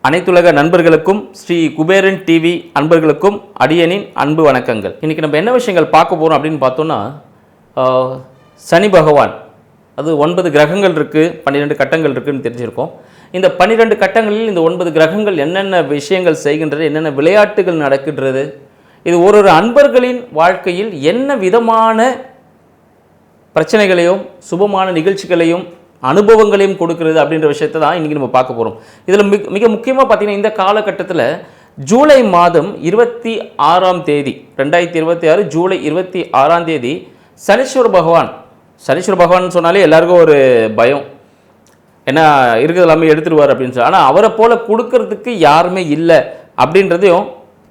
அனைத்துலக நண்பர்களுக்கும் ஸ்ரீ குபேரன் டிவி அன்பர்களுக்கும் அடியனின் அன்பு வணக்கங்கள். இன்றைக்கி நம்ம என்ன விஷயங்கள் பார்க்க போகிறோம் அப்படின்னு பார்த்தோன்னா, சனி பகவான், அது 9 கிரகங்கள் இருக்குது, 12 கட்டங்கள் இருக்குதுன்னு தெரிஞ்சிருக்கோம். இந்த 12 கட்டங்களில் இந்த 9 கிரகங்கள் என்னென்ன விஷயங்கள் செய்கின்றது, என்னென்ன விளையாட்டுகள் நடக்கின்றது, இது ஒரு அன்பர்களின் வாழ்க்கையில் என்ன விதமான பிரச்சனைகளையும் சுபமான நிகழ்ச்சிகளையும் அனுபவங்களையும் கொடுக்கிறது அப்படின்ற விஷயத்தை தான் இன்றைக்கி நம்ம பார்க்க போகிறோம். இதில் மிக முக்கியமாக பார்த்திங்கன்னா, இந்த காலகட்டத்தில் ஜூலை மாதம் 26ஆம் தேதி 2026 ஜூலை 26ஆம் தேதி சனீஸ்வர பகவான் சொன்னாலே எல்லாருக்கும் ஒரு பயம், ஏன்னா இருக்கிறது எல்லாமே எடுத்துடுவார் அப்படின்னு சொல்லி. ஆனால் அவரை போல் கொடுக்கறதுக்கு யாருமே இல்லை அப்படின்றதையும்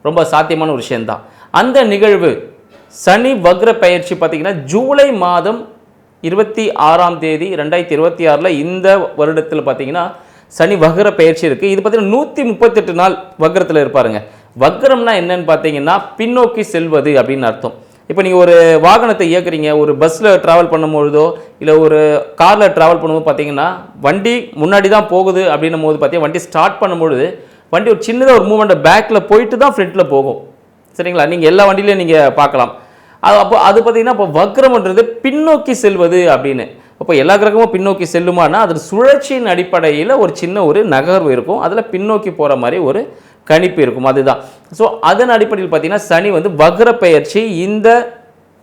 ரொம்ப சாத்தியமான ஒரு விஷயந்தான். அந்த நிகழ்வு சனி வக்ர பயிற்சி பார்த்திங்கன்னா ஜூலை மாதம் 26ஆம் தேதி 2026 இந்த வருடத்தில் பார்த்திங்கன்னா சனி வக்ர பயிற்சி இருக்குது. இது பார்த்திங்கன்னா 138 நாள் வக்ரத்தில் இருப்பாருங்க. வக்ரம்னா என்னன்னு பார்த்தீங்கன்னா பின்னோக்கி செல்வது அப்படின்னு அர்த்தம். இப்போ நீங்கள் ஒரு வாகனத்தை இயக்குறீங்க, ஒரு பஸ்ஸில் ட்ராவல் பண்ணும்பொழுதோ இல்லை ஒரு காரில் ட்ராவல் பண்ணும்போது பார்த்தீங்கன்னா வண்டி முன்னாடி தான் போகுது அப்படின்னும் போது பார்த்தீங்கன்னா வண்டி ஸ்டார்ட் பண்ணும்பொழுது வண்டி ஒரு சின்னதாக ஒரு மூவ்மெண்ட் பேக்கில் போயிட்டு தான் ஃப்ரண்ட்டில் போகும். சரிங்களா? நீங்கள் எல்லா வண்டியிலையும் நீங்கள் பார்க்கலாம். அப்போ அது பார்த்தீங்கன்னா இப்போ வக்ரம்ன்றது பின்னோக்கி செல்வது அப்படின்னு. அப்போ எல்லா கிரகமும் பின்னோக்கி செல்லுமானா அது சுழற்சியின் அடிப்படையில் ஒரு சின்ன ஒரு நகர்வு இருக்கும், அதில் பின்னோக்கி போகிற மாதிரி ஒரு கணிப்பு இருக்கும், அதுதான். ஸோ அதன் அடிப்படையில் பார்த்தீங்கன்னா சனி வக்ர பெயர்ச்சி இந்த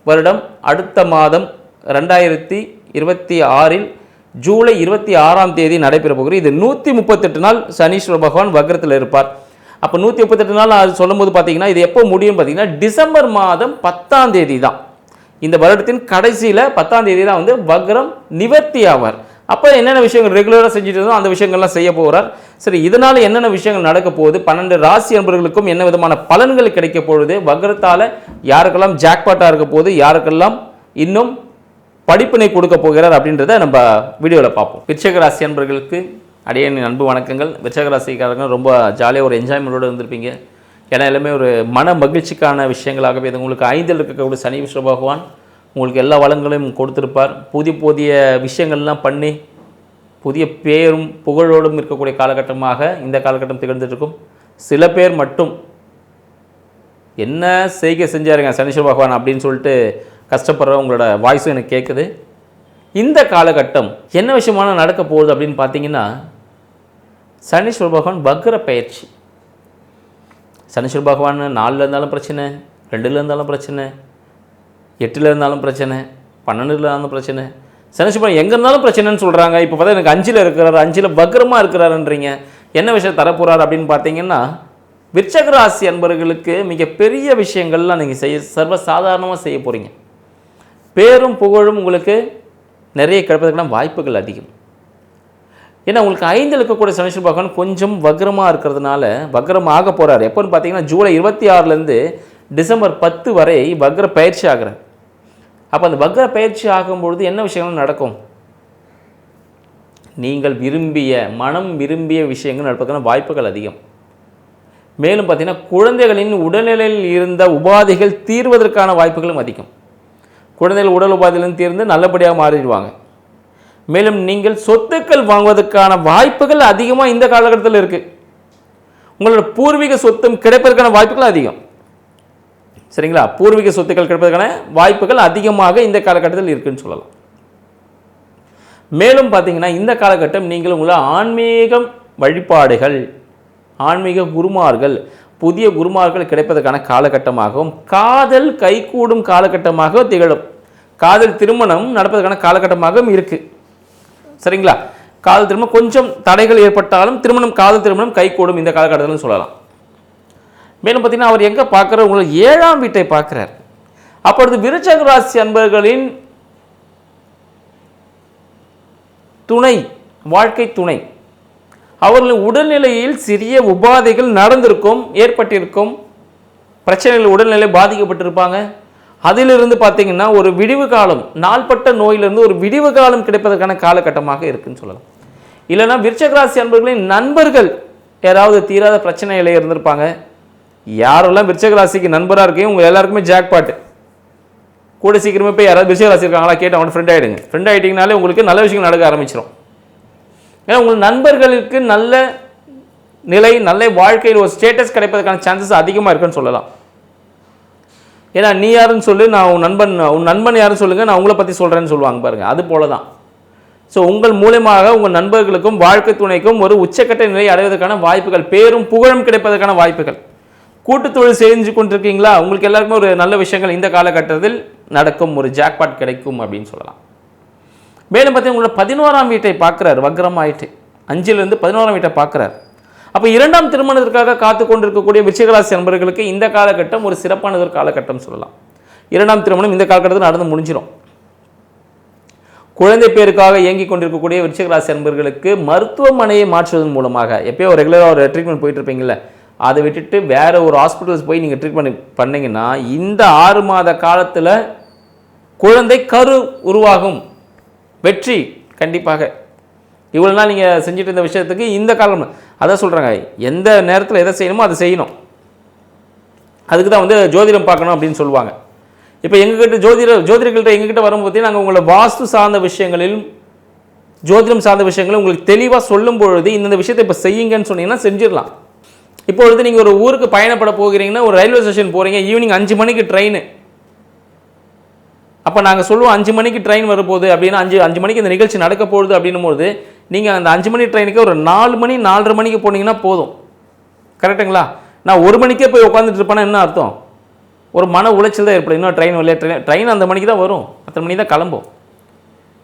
வருடம் அடுத்த மாதம் 2026 ஜூலை 26ஆம் தேதி நடைபெற போகிறது. இது 138 நாள் சனீஸ்வர பகவான் வக்ரத்தில் இருப்பார். அப்போ 138 நாள் அது சொல்லும்போது பார்த்தீங்கன்னா இது எப்போ முடியும் பார்த்தீங்கன்னா டிசம்பர் மாதம் 10ஆம் தேதி தான். இந்த வருடத்தின் கடைசியில் 10ஆம் தேதி தான் வக்ரம் நிவர்த்தி ஆவார். அப்போ என்னென்ன விஷயங்கள் ரெகுலராக செஞ்சுட்டு இருந்தோம் அந்த விஷயங்கள்லாம் செய்ய போகிறார். சரி, இதனால் என்னென்ன விஷயங்கள் நடக்க போகுது, 12 ராசி அன்பர்களுக்கும் என்ன விதமான பலன்கள் கிடைக்க போகுது, வக்ரத்தால் யாருக்கெல்லாம் ஜாக்பாட்டாக இருக்க போகுது, யாருக்கெல்லாம் இன்னும் படிப்பினை கொடுக்க போகிறார் அப்படின்றத நம்ம வீடியோவில் பார்ப்போம். விருச்சிக ராசி அன்பர்களுக்கு அடியேன் அன்பு வணக்கங்கள். விருச்சிக ராசிக்காரங்க ரொம்ப ஜாலியாக ஒரு என்ஜாய்மெண்ட்டோடு இருந்திருப்பீங்க. ஏன்னா எல்லாமே ஒரு மன மகிழ்ச்சிக்கான விஷயங்களாகவே இது. உங்களுக்கு 5ல் இருக்கக்கூடிய சனீஸ்வர பகவான் உங்களுக்கு எல்லா வளங்களையும் கொடுத்துருப்பார். புதிய விஷயங்கள்லாம் பண்ணி புதிய பேரும் புகழோடும் இருக்கக்கூடிய காலகட்டமாக இந்த காலகட்டம் திகழ்ந்துட்டுருக்கும். சில பேர் மட்டும் என்ன செய்கை செஞ்சாருங்க சனீஸ்வர பகவான் அப்படின்னு சொல்லிட்டு கஷ்டப்படுற உங்களோட வாய்ஸும் எனக்கு கேட்குது. இந்த காலகட்டம் என்ன விஷயமான நடக்க போகுது அப்படின்னு பார்த்தீங்கன்னா, சனீஸ்வர பகவான் வக்ர பயிற்சி. சனீஸ்வர பகவான் 4ல் இருந்தாலும் பிரச்சனை, 2ல் இருந்தாலும் பிரச்சனை, 8ல் இருந்தாலும் பிரச்சனை, 12ல் இருந்தாலும் பிரச்சனை. சனீஸ்வர பகவான் எங்கே இருந்தாலும் பிரச்சனைன்னு சொல்கிறாங்க. இப்போ பார்த்தா எனக்கு 5ல் இருக்கிறார், 5ல் வக்ரமாக இருக்கிறாருன்றீங்க. என்ன விஷயம் தரப்போகிறார் அப்படின்னு பார்த்தீங்கன்னா, விருச்சிக ராசி அன்பர்களுக்கு மிகப்பெரிய விஷயங்கள்லாம் நீங்கள் சர்வசாதாரணமாக செய்ய போகிறீங்க. பேரும் புகழும் உங்களுக்கு நிறைய கிடைப்பதற்கான வாய்ப்புகள் அதிகம். ஏன்னா உங்களுக்கு 5ல் இருக்கக்கூடிய சனீஸ்வர பகவான் கொஞ்சம் வக்ரமாக இருக்கிறதுனால வக்ரம் ஆக போகிறார். எப்போன்னு பார்த்தீங்கன்னா ஜூலை 26லேருந்து டிசம்பர் 10 வரை வக்ர பயிற்சி ஆகிறார். அப்போ அந்த வக்ர பயிற்சி ஆகும்பொழுது என்ன விஷயங்கள் நடக்கும், நீங்கள் மனம் விரும்பிய விஷயங்கள் நடப்பதற்கான வாய்ப்புகள் அதிகம். மேலும் பார்த்தீங்கன்னா குழந்தைகளின் உடல்நிலையில் இருந்த உபாதைகள் தீர்வதற்கான வாய்ப்புகளும் அதிகம். குழந்தைகள் உடல் உபாதையிலிருந்து தீர்ந்து நல்லபடியாக மாறிடுவாங்க. மேலும் நீங்கள் சொத்துக்கள் வாங்குவதற்கான வாய்ப்புகள் அதிகமாக இந்த காலகட்டத்தில் இருக்குது. உங்களோட பூர்வீக சொத்தும் கிடைப்பதற்கான வாய்ப்புகள் அதிகம். சரிங்களா? பூர்வீக சொத்துக்கள் கிடைப்பதற்கான வாய்ப்புகள் அதிகமாக இந்த காலகட்டத்தில் இருக்குன்னு சொல்லலாம். மேலும் பார்த்தீங்கன்னா இந்த காலகட்டம் நீங்கள் உங்களை ஆன்மீகம் வழிபாடுகள், ஆன்மீக குருமார்கள், புதிய குருமார்கள் கிடைப்பதற்கான காலகட்டமாகவும் காதல் கைகூடும் காலகட்டமாக திகழும். காதல் திருமணம் நடப்பதற்கான காலகட்டமாகவும் இருக்குது. சரிங்களா? காதல் திருமணம் கொஞ்சம் தடைகள் ஏற்பட்டாலும் காதல் திருமணம் கைகூடும் இந்த காலகட்டத்தில் சொல்லலாம். மேலும் பார்த்தீங்கன்னா அவர் எங்கே பார்க்குறார், உங்களை 7ஆம் வீட்டை பார்க்குறார். அப்பொழுது விருச்சிக ராசி அன்பர்களின் துணை, வாழ்க்கை துணை, அவர்களின் உடல்நிலையில் சிறிய உபாதைகள் நடந்திருக்கும், ஏற்பட்டிருக்கும், பிரச்சனைகள் உடல்நிலை பாதிக்கப்பட்டிருப்பாங்க. அதிலிருந்து பார்த்தீங்கன்னா ஒரு விடிவு காலம், நாள்பட்ட நோயிலிருந்து ஒரு விடிவு காலம் கிடைப்பதற்கான காலகட்டமாக இருக்குன்னு சொல்லலாம். இல்லைன்னா விருச்சிக ராசி அன்பர்களின் நண்பர்கள் யாராவது தீராத பிரச்சனைகளே இருந்திருப்பாங்க. யாரெல்லாம் விருச்சிக ராசிக்கு நண்பராக இருக்கீங்க உங்கள் எல்லாருக்குமே ஜாக்பாட்டு. கூட சீக்கிரமே போய் யாராவது விருச்சிக ராசி இருக்காங்களா கேட்டு அவங்க ஃப்ரெண்ட் ஆகிடுங்க. ஃப்ரெண்ட் ஆகிட்டிங்கனாலே உங்களுக்கு நல்ல விஷயங்கள் நடக்க ஆரம்பிச்சிடும். ஏன்னா உங்கள் நண்பர்களுக்கு நல்ல நிலை, நல்ல வாழ்க்கையில் ஒரு ஸ்டேட்டஸ் கிடைப்பதற்கான சான்சஸ் அதிகமாக இருக்குன்னு சொல்லலாம். ஏன்னா நீ யாருன்னு சொல்லு, நான் உன் நண்பன் யாருன்னு சொல்லுங்கள், நான் உங்களை பற்றி சொல்கிறேன்னு சொல்லுவாங்க பாருங்கள். அது போல தான். ஸோ உங்கள் மூலமாக உங்கள் நண்பர்களுக்கும் வாழ்க்கை துணைக்கும் ஒரு உச்சக்கட்ட நிலை அடைவதற்கான வாய்ப்புகள், பேரும் புகழும் கிடைப்பதற்கான வாய்ப்புகள். கூட்டு தொழில் செஞ்சு கொண்டிருக்கீங்களா, உங்களுக்கு எல்லாருக்குமே ஒரு நல்ல விஷயங்கள் இந்த காலகட்டத்தில் நடக்கும், ஒரு ஜாக்பாட் கிடைக்கும் அப்படின்னு சொல்லலாம். மேலும் பார்த்தீங்கன்னா உங்களோட 11ஆம் வீட்டை பார்க்குறாரு, வக்ரம் ஆயிட்டு 5லிருந்து 11ஆம் வீட்டை பார்க்குறாரு. அப்போ 2ஆம் திருமணத்திற்காக காத்து கொண்டிருக்கக்கூடிய விருச்சிகராசி நண்பர்களுக்கு இந்த காலகட்டம் ஒரு சிறப்பான ஒரு காலகட்டம் சொல்லலாம். 2ஆம் திருமணம் இந்த காலகட்டத்தில் நடந்து முடிஞ்சிடும். குழந்தை பேருக்காக இயங்கி கொண்டிருக்கக்கூடிய விருச்சிகராசி நண்பர்களுக்கு மருத்துவமனையை மாற்றுவதன் மூலமாக, எப்பயோ ஒரு ரெகுலராக ஒரு ட்ரீட்மெண்ட் போயிட்டு இருப்பீங்களே, அதை விட்டுட்டு வேறு ஒரு ஹாஸ்பிட்டல்ஸ் போய் நீங்கள் ட்ரீட்மெண்ட் பண்ணிங்கன்னா இந்த 6 மாத காலத்தில் குழந்தை கரு உருவாகும். வெற்றி கண்டிப்பாக. இவ்வளோ நாள் நீங்கள் செஞ்சுட்டு இருந்த விஷயத்துக்கு இந்த காலம் அதான் சொல்கிறாங்க, எந்த நேரத்தில் எதை செய்யணுமோ அதை செய்யணும். அதுக்கு தான் வந்து ஜோதிடம் பார்க்கணும் அப்படின்னு சொல்லுவாங்க. இப்போ எங்ககிட்ட ஜோதிடர்கள்ட்ட எங்ககிட்ட வரும்போது பார்த்தீங்கன்னா நாங்கள் உங்களை வாஸ்து சார்ந்த விஷயங்களிலும் ஜோதிடம் சார்ந்த விஷயங்களும் உங்களுக்கு தெளிவாக சொல்லும் பொழுது இந்த விஷயத்தை இப்போ செய்யுங்கன்னு சொன்னீங்கன்னா செஞ்சிடலாம். இப்பொழுது நீங்கள் ஒரு ஊருக்கு பயணப்பட போகிறீங்கன்னா, ஒரு ரயில்வே ஸ்டேஷன் போகிறீங்க, ஈவினிங் 5 மணிக்கு ட்ரெயின். அப்போ நாங்கள் சொல்லுவோம் 5 மணிக்கு ட்ரெயின் வரப்போகுது அப்படின்னா 5 மணிக்கு இந்த நிகழ்ச்சி நடக்க போகுது அப்படின்னும் போது நீங்கள் அந்த 5 மணி ட்ரெயினுக்கு ஒரு 4 மணி 4:30 மணிக்கு போனீங்கன்னா போதும். கரெக்டுங்களா? நான் 1 மணிக்கே போய் உட்காந்துட்டு இருப்பேன்னா என்ன அர்த்தம்? ஒரு மன உளைச்சல் தான் ஏற்படும். இன்னும் ட்ரெயின் வரலையா, ட்ரெயின் அந்த மணிக்கு தான் வரும், 10 மணி தான் கிளம்பும்.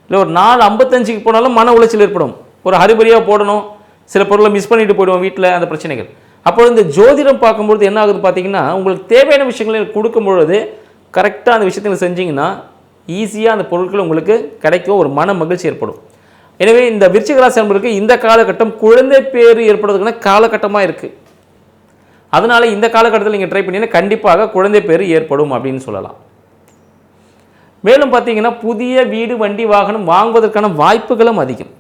இல்லை ஒரு 4:55க்கு போனாலும் மன உளைச்சல் ஏற்படும். ஒரு ஹரிபரியாக போடணும், சில பொருளை மிஸ் பண்ணிட்டு போயிடுவோம் வீட்டில், அந்த பிரச்சனைகள். அப்போ இந்த ஜோதிடம் பார்க்கும்பொழுது என்ன ஆகுது பார்த்தீங்கன்னா, உங்களுக்கு தேவையான விஷயங்களை கொடுக்கும் பொழுது கரெக்டாக அந்த விஷயத்தில் செஞ்சிங்கன்னா ஈஸியாக அந்த பொருட்கள் உங்களுக்கு கிடைக்கும், ஒரு மன மகிழ்ச்சி ஏற்படும். எனவே இந்த விருச்சிகராசி நண்பர்களுக்கு இந்த காலகட்டம் குழந்தை பேர் ஏற்படுறதுக்கான காலகட்டமாக இருக்குது. அதனால் இந்த காலகட்டத்தில் நீங்கள் ட்ரை பண்ணிங்கன்னா கண்டிப்பாக குழந்தை பேர் ஏற்படும் அப்படின்னு சொல்லலாம். மேலும் பார்த்தீங்கன்னா புதிய வீடு, வண்டி, வாகனம் வாங்குவதற்கான வாய்ப்புகளும் அதிகம்.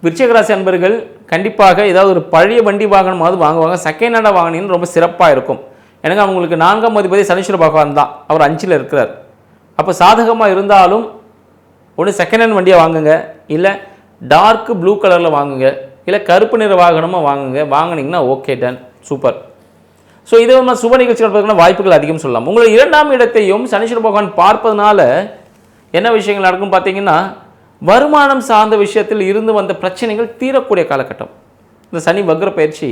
விருச்சிகராசி நண்பர்கள் கண்டிப்பாக ஏதாவது ஒரு பழைய வண்டி வாகனமாவது வாங்குவாங்க. செகண்ட் ஹேண்டாக வாங்கினீங்கன்னு ரொம்ப சிறப்பாக இருக்கும். எனக்கு அவங்களுக்கு 4ஆம் அதிபதி சனீஸ்வர பகவான் தான், அவர் 5ல் இருக்கிறார். அப்போ சாதகமாக இருந்தாலும் ஒன்று செகண்ட் ஹேண்ட் வண்டியாக வாங்குங்க, இல்லை டார்க் ப்ளூ கலரில் வாங்குங்க, இல்லை கருப்பு நிற வாகனமாக வாங்குங்க. வாங்கினீங்கன்னா ஓகே, டன், சூப்பர். ஸோ இது வந்து சுப நிகழ்ச்சி நடப்பதற்கான வாய்ப்புகள் அதிகம் சொல்லலாம். உங்களை 2ஆம் இடத்தையும் சனீஸ்வர பகவான் பார்ப்பதனால என்ன விஷயங்கள் நடக்கும் பார்த்தீங்கன்னா, வருமானம் சார்ந்த விஷயத்தில் இருந்து வந்த பிரச்சனைகள் தீரக்கூடிய காலகட்டம். இந்த சனி வக்ர பயிற்சி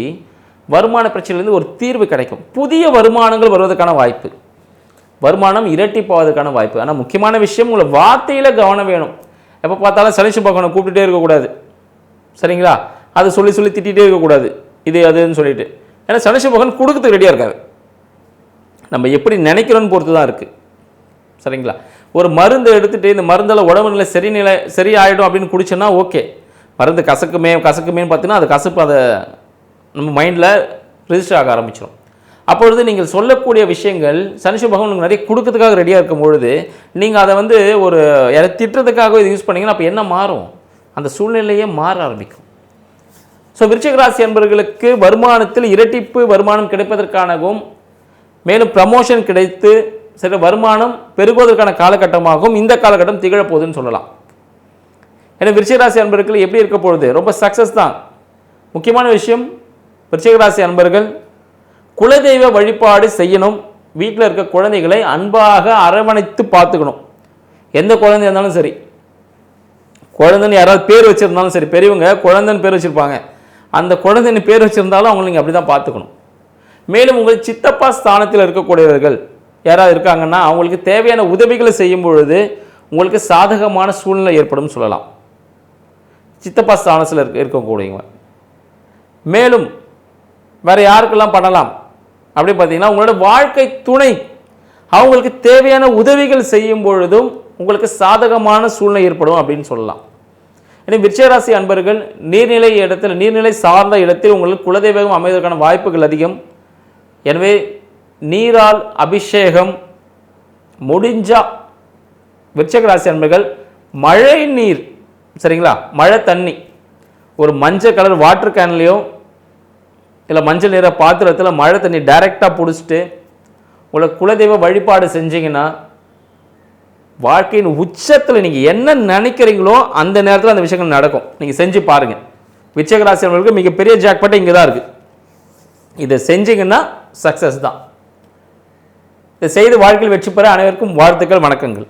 வருமான பிரச்சனையிலேருந்து ஒரு தீர்வு கிடைக்கும். புதிய வருமானங்கள் வருவதற்கான வாய்ப்பு, வருமானம் இரட்டிப்பாவதற்கான வாய்ப்பு. ஆனால் முக்கியமான விஷயம், உங்களை வார்த்தையில் கவனம் வேணும். எப்போ பார்த்தாலும் சனீஸ்வர பகவானை கூப்பிட்டுட்டே இருக்கக்கூடாது, சரிங்களா? அதை சொல்லி திட்டிகிட்டே இருக்கக்கூடாது, இது அதுன்னு சொல்லிட்டு. ஏன்னா சனீஸ்வர பகவான் கொடுக்கறதுக்கு ரெடியாக இருக்காது. நம்ம எப்படி நினைக்கிறோன்னு பொறுத்து தான் இருக்குது, சரிங்களா? ஒரு மருந்து எடுத்துகிட்டு இந்த மருந்தில் உடம்பு நிலை சரி ஆகிடும் அப்படின்னு குடிச்சோன்னா ஓகே. மருந்து கசக்குமேன்னு பார்த்தீங்கன்னா அது கசப்பு அதை நம்ம மைண்டில் ரிஜிஸ்டர் ஆக ஆரம்பிச்சிடும். அப்பொழுது நீங்கள் சொல்லக்கூடிய விஷயங்கள் சனீஸ்வர பகவான் உங்களுக்கு நிறைய கொடுக்கறதுக்காக ரெடியாக இருக்கும் பொழுது நீங்கள் அதை வந்து ஒரு யாரை திட்டுறதுக்காக இது யூஸ் பண்ணிங்கன்னா அப்போ என்ன மாறும்? அந்த சூழ்நிலையே மாற ஆரம்பிக்கும். ஸோ விருச்சிகராசி என்பவர்களுக்கு வருமானத்தில் இரட்டிப்பு வருமானம் கிடைப்பதற்கானவும், மேலும் ப்ரமோஷன் கிடைத்து சில வருமானம் பெருகுவதற்கான காலகட்டமாகவும் இந்த காலகட்டம் திகழப்போகுதுன்னு சொல்லலாம். ஏன்னா விருச்சிகராசி அன்பர்கள் எப்படி இருக்க போகுது? ரொம்ப சக்ஸஸ் தான். முக்கியமான விஷயம், விருச்சிகராசி அன்பர்கள் குலதெய்வ வழிபாடு செய்யணும். வீட்டில் இருக்க குழந்தைகளை அன்பாக அரவணைத்து பார்த்துக்கணும். எந்த குழந்தை இருந்தாலும் சரி, குழந்தைன்னு யாராவது பேர் வச்சுருந்தாலும் சரி, பெரியவங்க குழந்தைன்னு பேர் வச்சுருப்பாங்க, அந்த குழந்தைன்னு பேர் வச்சுருந்தாலும் அவங்களை நீங்கள் அப்படி தான் பார்த்துக்கணும். மேலும் உங்கள் சித்தப்பா ஸ்தானத்தில் இருக்கக்கூடியவர்கள் யாராவது இருக்காங்கன்னா அவங்களுக்கு தேவையான உதவிகளை செய்யும் பொழுது உங்களுக்கு சாதகமான சூழ்நிலை ஏற்படும் சொல்லலாம். சித்தப்பா ஸ்தானத்தில் இருக்கக்கூடியவங்க. மேலும் வேறு யாருக்கெல்லாம் பண்ணலாம் அப்படி பார்த்தீங்கன்னா, உங்களோட வாழ்க்கை துணை அவங்களுக்கு தேவையான உதவிகள் செய்யும் பொழுதும் உங்களுக்கு சாதகமான சூழ்நிலை ஏற்படும் அப்படின்னு சொல்லலாம். எனவே விருச்சிகராசி அன்பர்கள் நீர்நிலை சார்ந்த இடத்தில் உங்களுக்கு குலதெய்வம் அமைவதற்கான வாய்ப்புகள் அதிகம். எனவே நீரால் அபிஷேகம் முடிஞ்சா விருச்சிகராசி அன்பர்கள் மழை நீர், சரிங்களா, மழை தண்ணி ஒரு மஞ்சள் கலர் வாட்டர் கேன்லையோ இல்லை மஞ்சள் நிற பாத்திரத்தில் மழை தண்ணி டைரெக்டாக பிடிச்சிட்டு உங்களுக்கு குலதெய்வ வழிபாடு செஞ்சிங்கன்னா வாழ்க்கையின் உச்சத்தில் நீங்கள் என்ன நினைக்கிறீங்களோ அந்த நேரத்தில் அந்த விஷயங்கள் நடக்கும். நீங்கள் செஞ்சு பாருங்கள். விருச்சிக ராசினர்களுக்கு மிகப்பெரிய ஜாக்பாட் இங்கே தான் இருக்குது. இதை செஞ்சீங்கன்னா சக்ஸஸ் தான். இதை செய்து வாழ்க்கையில் வெற்றி பெற அனைவருக்கும் வாழ்த்துக்கள், வணக்கங்கள்.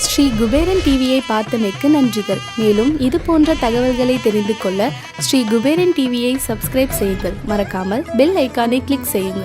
ஸ்ரீ குபேரன் டிவியை பார்த்தமைக்கு நன்றிகள். மேலும் இது போன்ற தகவல்களை தெரிந்து கொள்ள ஸ்ரீ குபேரன் டிவியை சப்ஸ்கிரைப் செய்யுங்கள். மறக்காமல் பெல் ஐக்கானை கிளிக் செய்யுங்கள்.